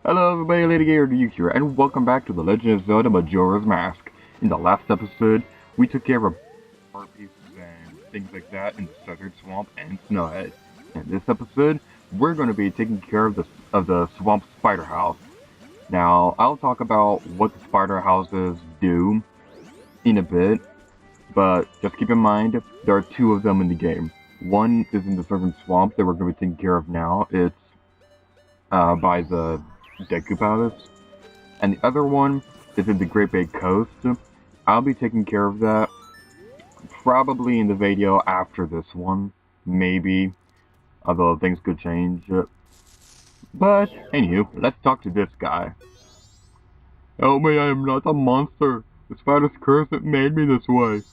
Hello everybody, Lady Gator Duke here, and welcome back to The Legend of Zelda Majora's Mask. In the last episode, we took care of art pieces and things like that in the Southern Swamp and Snowhead. In this episode, we're going to be taking care of the Swamp Spider House. Now, I'll talk about what the Spider Houses do in a bit, but just keep in mind, there are two of them in the game. One is in the Southern Swamp that we're going to be taking care of now. It's by the Deku Palace, and the other one is in the Great Bay Coast. I'll be taking care of that probably in the video after this one, maybe, although things could change. But anywho, let's talk to this guy. Help me, I am not a monster. The spider's curse that made me this way.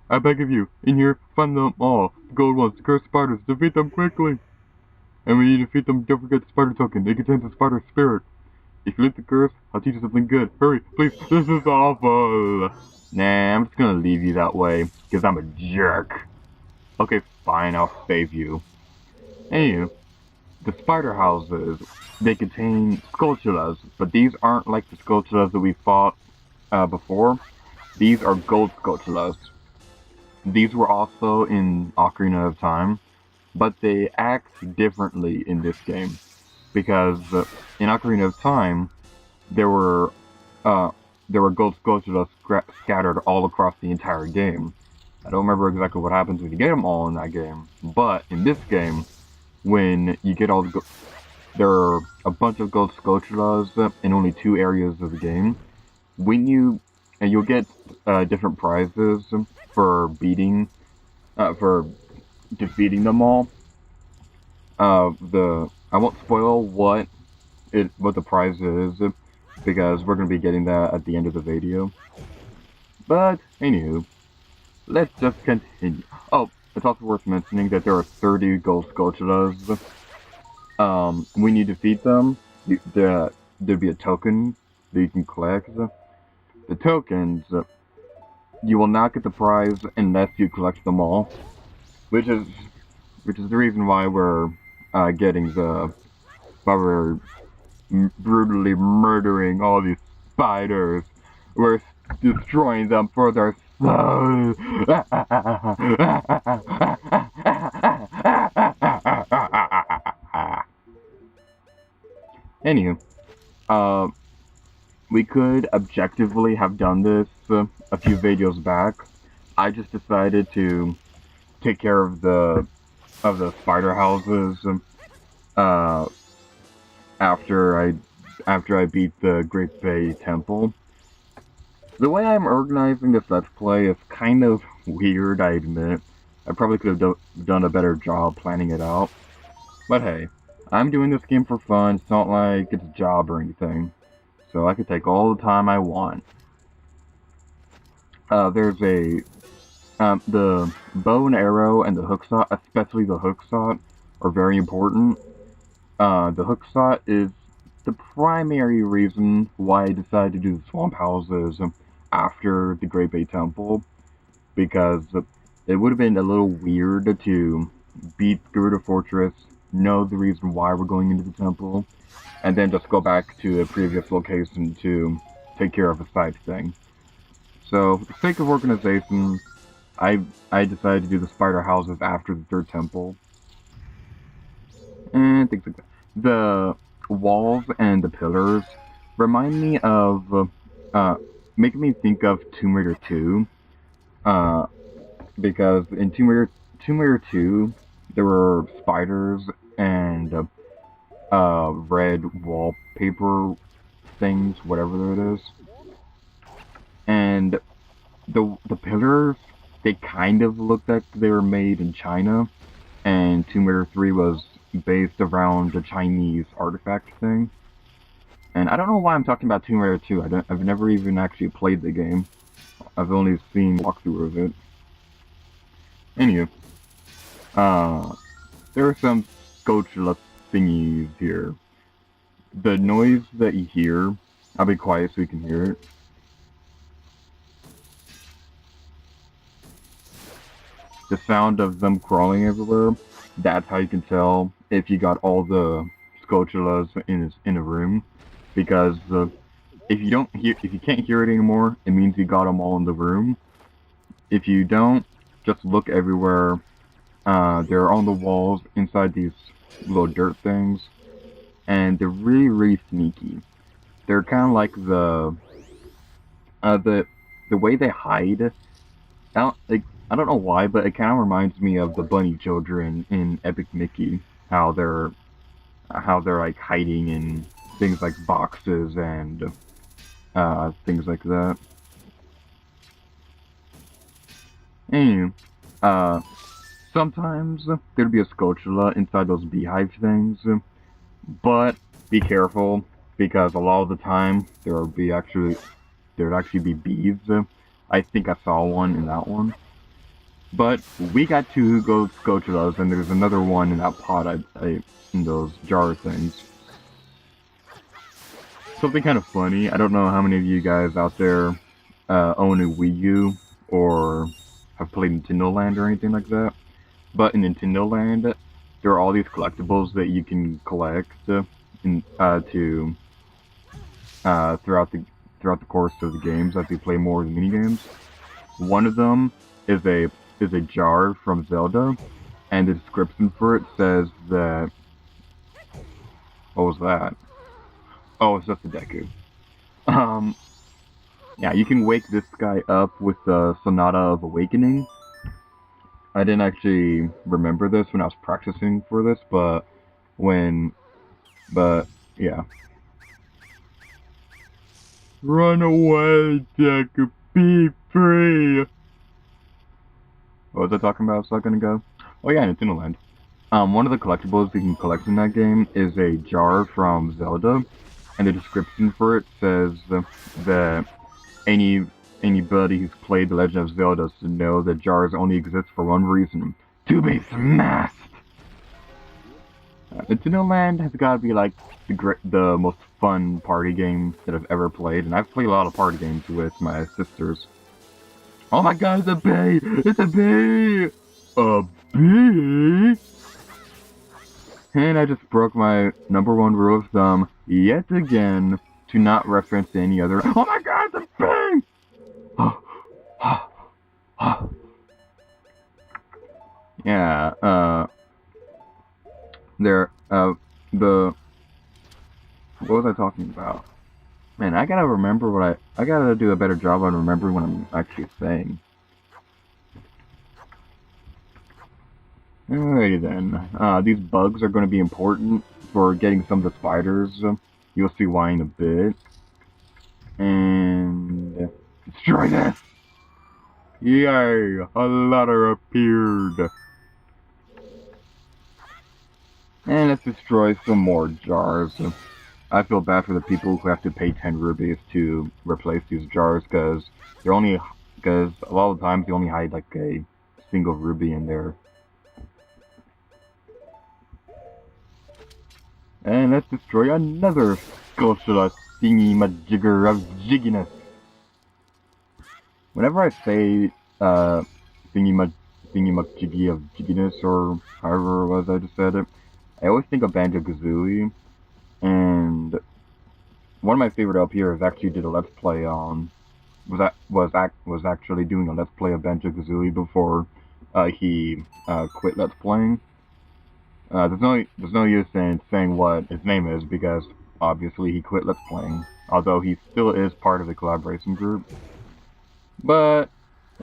I beg of you, in here, find them all. The gold ones, the cursed spiders, defeat them quickly. And when you defeat them, don't forget the spider token. It contains the spider spirit. If you lift the curse, I'll teach you something good. Hurry, please. This is awful. Nah, I'm just gonna leave you that way, because I'm a jerk. Okay, fine, I'll save you. Anyway, the spider houses, they contain Skulltulas, but these aren't like the Skulltulas that we fought before. These are gold Skulltulas. These were also in Ocarina of Time, but they act differently in this game, because in Ocarina of Time, there were gold Skulltulas scattered all across the entire game. I don't remember exactly what happens when you get them all in that game, but in this game, when you get all there are a bunch of gold Skulltulas in only 2 areas of the game. You'll get different prizes for defeating them all. I won't spoil what the prize is, because we're going to be getting that at the end of the video. But anywho, let's just continue. Oh, it's also worth mentioning that there are 30 gold Skulltulas. When you defeat them, there'll be a token that you can collect. The tokens, you will not get the prize unless you collect them all, which is the reason why we're brutally murdering all these spiders. We're destroying them for their souls. Anywho, we could objectively have done this a few videos back. I just decided to take care of the spider houses after I beat the Great Bay Temple. The way I'm organizing this Let's Play is kind of weird, I admit. I probably could have done a better job planning it out. But hey, I'm doing this game for fun. It's not like it's a job or anything. So I can take all the time I want. There's the bow and arrow and the hook shot, especially the hook shot, are very important. The hook shot is the primary reason why I decided to do the swamp houses after the Great Bay Temple, because it would have been a little weird to beat Gerudo Fortress, know the reason why we're going into the temple, and then just go back to a previous location to take care of a side thing. So, for the sake of organization, I decided to do the spider houses after the 3rd temple. And things like that. The walls and the pillars remind me of, making me think of Tomb Raider 2. Because in Tomb Raider 2, there were spiders and red wallpaper things, whatever it is. And the pillars, they kind of looked like they were made in China, and Tomb Raider 3 was based around the Chinese artifact thing. And I don't know why I'm talking about Tomb Raider 2. I've never even actually played the game. I've only seen walkthrough of it. Anyway, there are some Skulltula thingies here. The noise that you hear, I'll be quiet so you can hear it. The sound of them crawling everywhere, that's how you can tell if you got all the Skulltulas in a room, because if you can't hear it anymore, it means you got them all in the room. If you don't, just look everywhere. They're on the walls inside these little dirt things, and they're really sneaky. They're kind of like the way they hide. I don't know why, but it kind of reminds me of the bunny children in Epic Mickey. How they're like hiding in things like boxes and things like that. Anyway, uh, sometimes there'd be a Skulltula inside those beehive things, but be careful because a lot of the time there'd actually be bees. I think I saw one in that one. But we got two ghost Skulltulas, and there's another one in that pot in those jar things. Something kind of funny. I don't know how many of you guys out there own a Wii U or have played Nintendo Land or anything like that. But in Nintendo Land, there are all these collectibles that you can collect throughout the course of the games as you play more of the mini games. One of them is a jar from Zelda, and the description for it says that. What was that? Oh, it's just a Deku. Yeah, you can wake this guy up with the Sonata of Awakening. I didn't actually remember this when I was practicing for this, but yeah. Run away, Deku, be free! What was I talking about a second ago? Oh yeah, Nintendo Land. One of the collectibles you can collect in that game is a jar from Zelda, and the description for it says that anybody who's played The Legend of Zelda should know that jars only exist for one reason: to be smashed! Nintendo Land has got to be like the most fun party game that I've ever played, and I've played a lot of party games with my sisters. Oh my god, it's a bee! It's a bee! A bee? And I just broke my #1 rule of thumb yet again to not reference any other. Oh my god, it's a bee! Yeah, what was I talking about? Man, I gotta remember I gotta do a better job on remembering what I'm actually saying. Alrighty then. These bugs are going to be important for getting some of the spiders. You'll see why in a bit. And destroy this! Yay! A ladder appeared! And let's destroy some more jars. I feel bad for the people who have to pay 10 rubies to replace these jars, because a lot of the times they only hide like a single ruby in there. And let's destroy another Skulltula thingy-majigger of jigginess. Whenever I say thingy-majiggy of jigginess, or however it was I just said it, I always think of Banjo-Kazooie. And one of my favorite LPers actually did a Let's Play on was actually doing a Let's Play of Banjo-Kazooie before he quit Let's Playing. There's no use in saying what his name is, because obviously he quit Let's Playing, although he still is part of the collaboration group. But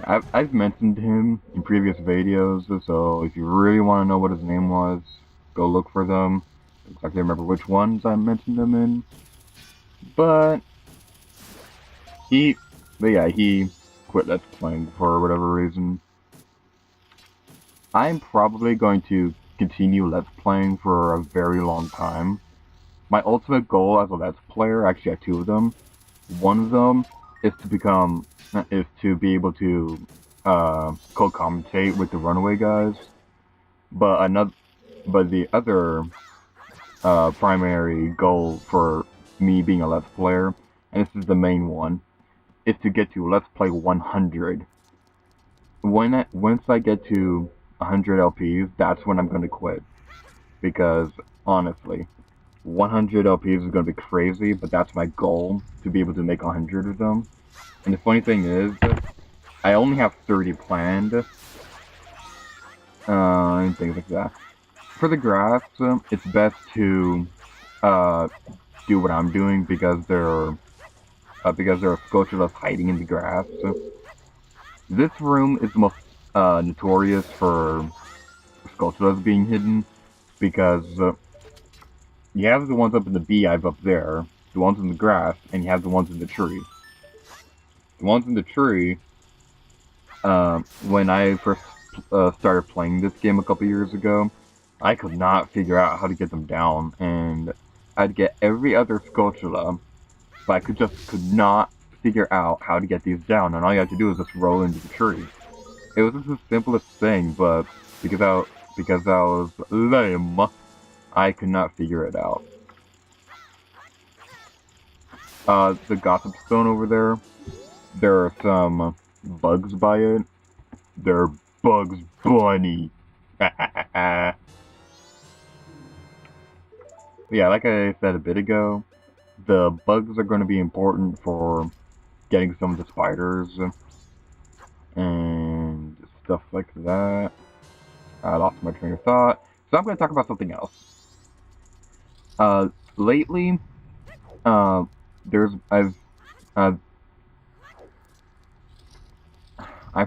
I've mentioned him in previous videos, so if you really want to know what his name was, go look for them. I don't exactly remember which ones I mentioned them in, but he quit Let's Playing for whatever reason. I'm probably going to continue Let's Playing for a very long time. My ultimate goal as a Let's Player, actually I have two of them. One of them is to be able to co-commentate with the Runaway guys, but the other primary goal for me being a Let's Player, and this is the main one, is to get to Let's Play 100. Once I get to 100 LPs, that's when I'm going to quit. Because, honestly, 100 LPs is gonna be crazy, but that's my goal, to be able to make 100 of them. And the funny thing is, I only have 30 planned, and things like that. For the grass, it's best to do what I'm doing because there are sculptures hiding in the grass. This room is the most notorious for sculptures being hidden because you have the ones up in the beehive up there, the ones in the grass, and you have the ones in the tree. The ones in the tree, when I first started playing this game a couple years ago, I could not figure out how to get them down, and I'd get every other sculpture, but I could not figure out how to get these down, and all you have to do is just roll into the tree. It was just the simplest thing, but because I was lame, I could not figure it out. The gossip stone over there are some bugs by it. They're Bugs Bunny. Yeah, like I said a bit ago, the bugs are going to be important for getting some of the spiders and stuff like that. I lost my train of thought, so I'm going to talk about something else. Lately, I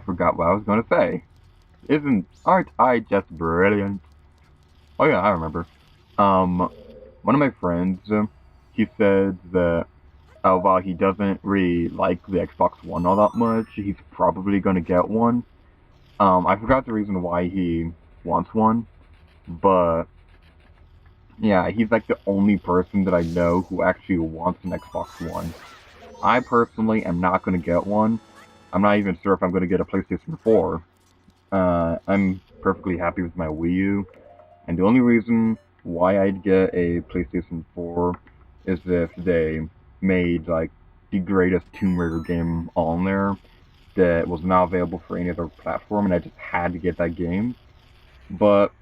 forgot what I was going to say. Aren't I just brilliant? Oh yeah, I remember. One of my friends, he said that while he doesn't really like the Xbox One all that much, he's probably gonna get one. I forgot the reason why he wants one, but yeah, he's like the only person that I know who actually wants an Xbox One. I personally am not gonna get one. I'm not even sure if I'm gonna get a PlayStation 4. I'm perfectly happy with my Wii U, and the only reason why I'd get a PlayStation 4 is if they made like the greatest Tomb Raider game on there that was not available for any other platform, and I just had to get that game. But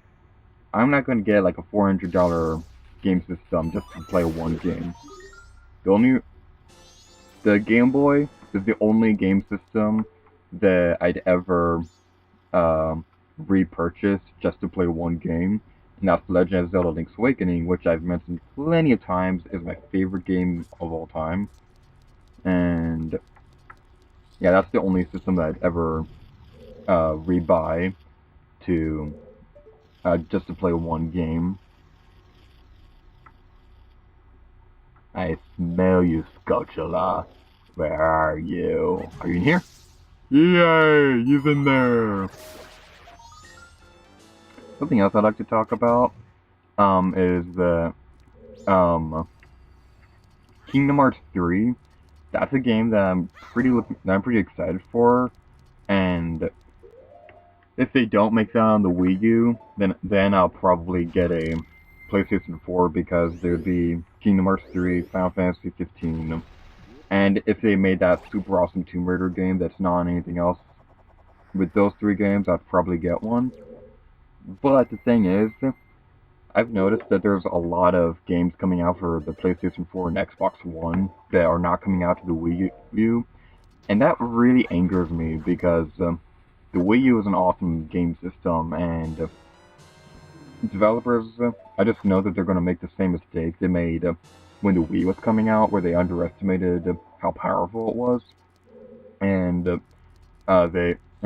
I'm not going to get like a $400 game system just to play one game. The Game Boy is the only game system that I'd ever repurchase just to play one game, and that's Legend of Zelda Link's Awakening, which I've mentioned plenty of times is my favorite game of all time. And yeah, that's the only system that I'd ever rebuy to just to play one game. I smell you, Skulltula. Where are you? Are you in here? Yay! He's in there! Something else I'd like to talk about is the Kingdom Hearts 3. That's a game that I'm pretty excited for, and if they don't make that on the Wii U, then I'll probably get a PlayStation 4 because there'd be Kingdom Hearts 3, Final Fantasy 15, and if they made that super awesome Tomb Raider game that's not on anything else with those three games, I'd probably get one. But the thing is, I've noticed that there's a lot of games coming out for the PlayStation 4 and Xbox One that are not coming out to the Wii U, and that really angers me because the Wii U is an awesome game system, and developers, I just know that they're going to make the same mistake they made when the Wii was coming out, where they underestimated how powerful it was, and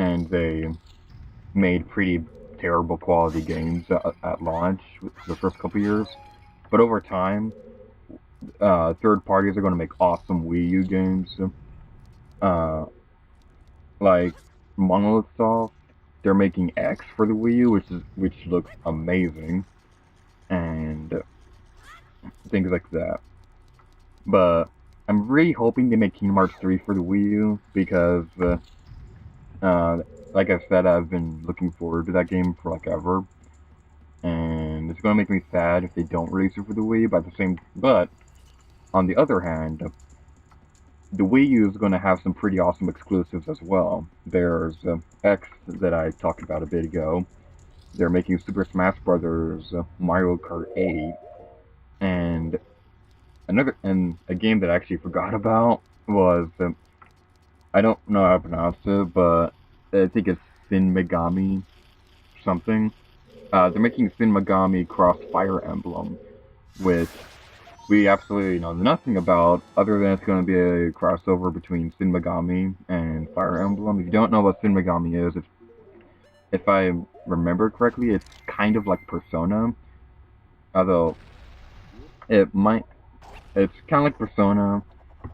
they made pretty terrible quality games at launch the first couple years. But over time, third parties are going to make awesome Wii U games. Like Monolith Soft, they're making X for the Wii U, which looks amazing, and things like that. But I'm really hoping they make Kingdom Hearts 3 for the Wii U because, like I said, I've been looking forward to that game for like ever, and it's gonna make me sad if they don't release it for the Wii. But on the other hand, the Wii U is going to have some pretty awesome exclusives as well. There's X that I talked about a bit ago. They're making Super Smash Bros. Mario Kart 8, and a game that I actually forgot about was I don't know how to pronounce it, but I think it's Sin Megami something. They're making Sin Megami Cross Fire Emblem, which we absolutely know nothing about, other than it's going to be a crossover between Sin Megami and Fire Emblem. If you don't know what Sin Megami is, if I remember correctly, it's kind of like Persona, although it might. It's kind of like Persona.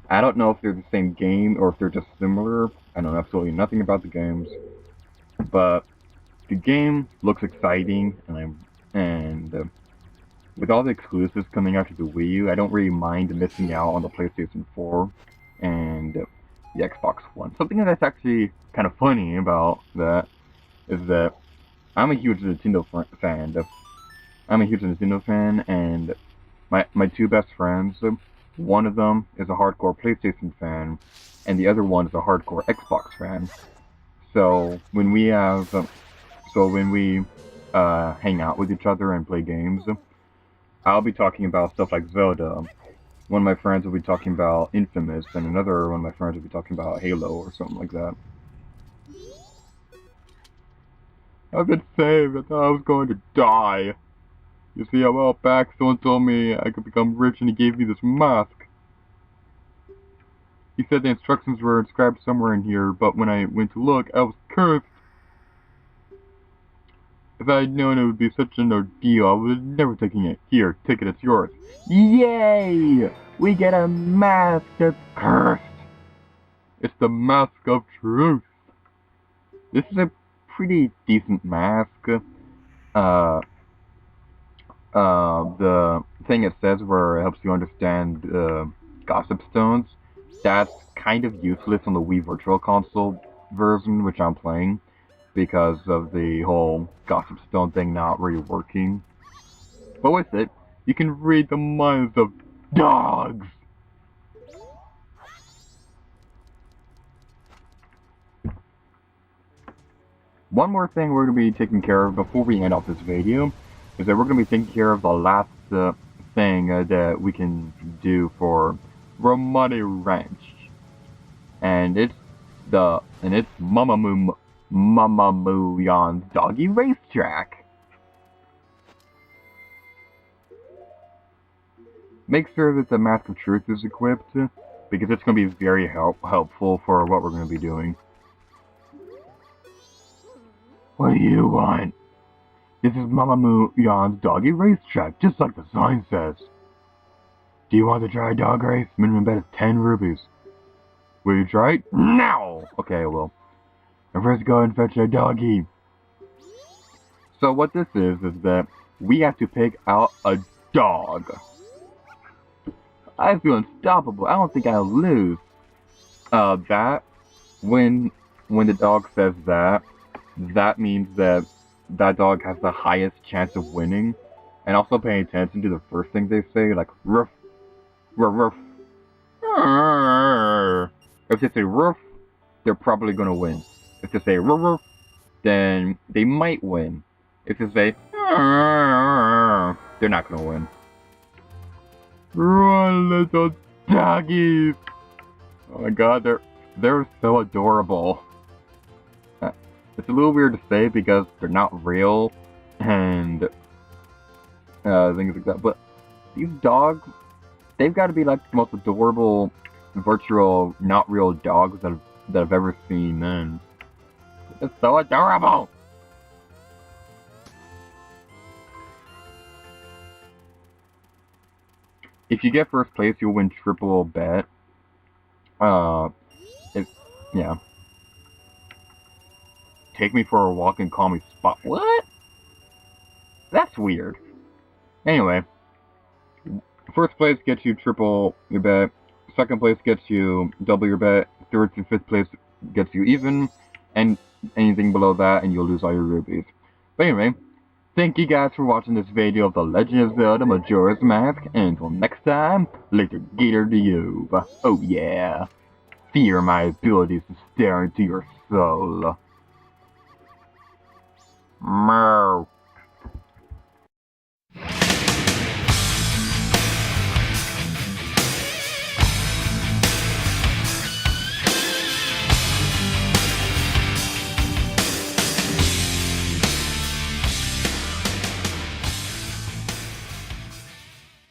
I don't know if they're the same game or if they're just similar. I know absolutely nothing about the games, but the game looks exciting, and with all the exclusives coming out to the Wii U, I don't really mind missing out on the PlayStation 4 and the Xbox One. Something that's actually kind of funny about that is that I'm a huge Nintendo fan. I'm a huge Nintendo fan, and my two best friends, one of them is a hardcore PlayStation fan, and the other one is a hardcore Xbox fan. So when we have, so when we hang out with each other and play games, I'll be talking about stuff like Zelda. One of my friends will be talking about Infamous, and another one of my friends will be talking about Halo or something like that. I've been saved. I thought I was going to die. You see, a while back, someone told me I could become rich, and he gave me this mask. He said the instructions were inscribed somewhere in here, but when I went to look, I was cursed. If I had known it would be such an ordeal, I would have never taken it. Here, take it, it's yours. Yay! We get a mask that's cursed! It's the Mask of Truth. This is a pretty decent mask. The thing it says where it helps you understand gossip stones, that's kind of useless on the Wii Virtual Console version, which I'm playing, because of the whole gossip stone thing not really working. But with it, you can read the minds of dogs! One more thing we're going to be taking care of before we end off this video is that we're going to be taking care of the last thing that we can do for Romani Ranch. And it's Mama Moo Yan's Doggy Racetrack. Make sure that the Mask of Truth is equipped, because it's going to be very helpful for what we're going to be doing. What do you want? This is Mama Moo Yan's Doggy Racetrack, just like the sign says. Do you want to try a dog race? Minimum bet is 10 rupees. Will you try it? Now! Okay, I will. And first go and fetch a doggy. So what this is that we have to pick out a dog. I feel unstoppable. I don't think I'll lose. When the dog says that, that means that that dog has the highest chance of winning. And also paying attention to the first thing they say, like ruff, ruff, ruff. If they say ruff, they're probably gonna win. If they say ruff, ruff, then they might win. If they say they're not gonna win. Run, little doggies! Oh my god, they're so adorable. It's a little weird to say because they're not real and things like that, but these dogs, they've got to be like the most adorable virtual, not real dogs that I've ever seen, man. It's so adorable! If you get first place, you'll win triple bet. Yeah. Take me for a walk and call me Spot. What? That's weird. Anyway, first place gets you triple your bet. Second place gets you double your bet. Third to fifth place gets you even. And anything below that, and you'll lose all your rupees. But anyway, thank you guys for watching this video of The Legend of Zelda Majora's Mask. And until next time, later gator to you. Oh yeah. Fear my abilities to stare into your soul. Meow.